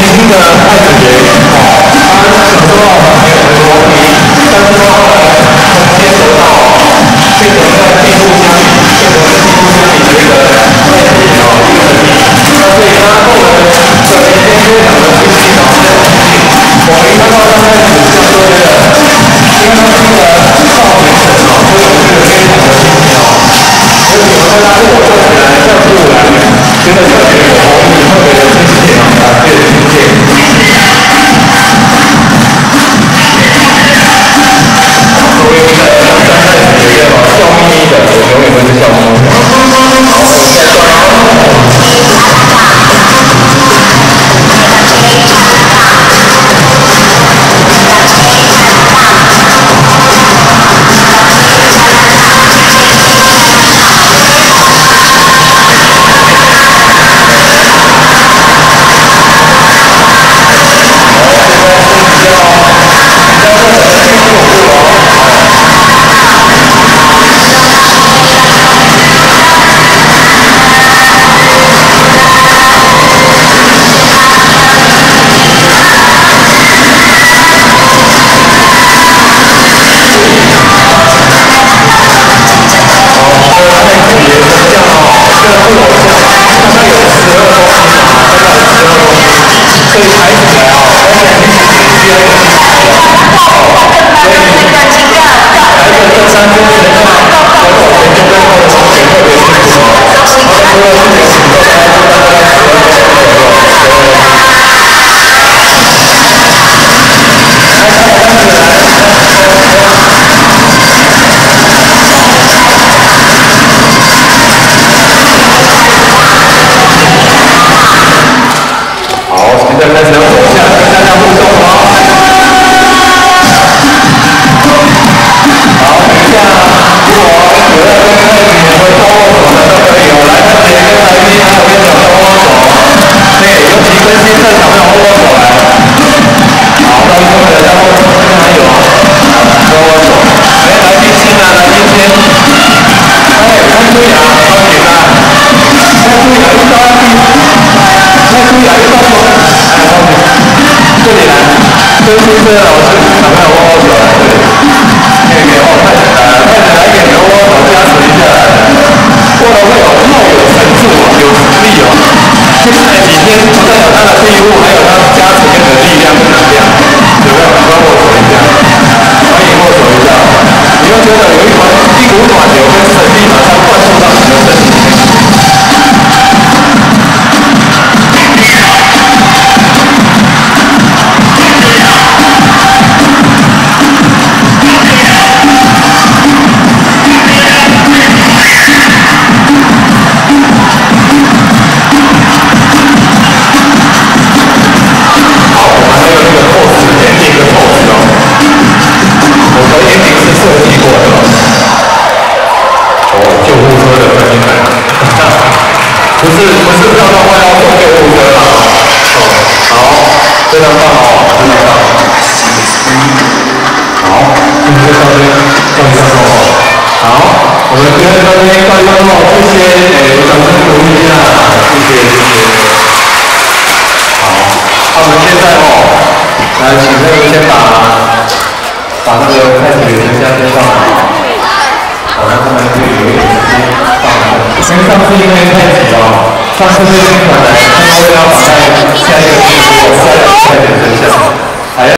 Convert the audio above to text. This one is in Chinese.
轻的太子爷他小时候没有很多题，但是后来接手到变成在地步乡里，变成地步乡里的一个太子爷一个神明，那所以他后来的年间非常的清晰，然后非常清晰。我们看到刚开始像说这个，因为他是一个少年神所以我们这个非常的清晰所以我们大家如果做起来像不然，觉得特别有活力，特别的亲切特别的亲切。作为一个站在学院笑眯眯的，我永远会是笑眯眯的。好，我们再转。现在开始要走下，跟大家互动哦。好，等一下，如果有要跟太子爷会拖握手的都可以哦。来，太子爷跟来宾还有跟小朋友握手。对，尤其跟新社小朋友握手来。好，到后面的在后面还有啊，跟握手。哎，来宾先啊，来宾先。哎，看对啊，超简单。看对啊，遇到看对啊，遇到手。这里来，跟新社老师小朋友握握手来，这里。可以哦，太子来一点的握手加持一下，握了会有神助哦，有实力哦。接下来几天不但有他的庇护，还有他加持跟的力量跟能量，有没有？赶快握手一下，欢迎握手一下。你会觉得有一股暖流跟神力马上灌注到你的身体里面。不是票到快要送救护车了好，非常棒哦，非常棒。好，今天到这边告一段落哦。好，我们今天到这边告一段落，谢谢，掌声鼓励一下，谢谢。好，那我们现在来请那个先把那个太子爷先放好。好，让他们可以有一点时间放好。因为上次因为太急上次这边传来，他们要把在下一个季度下一个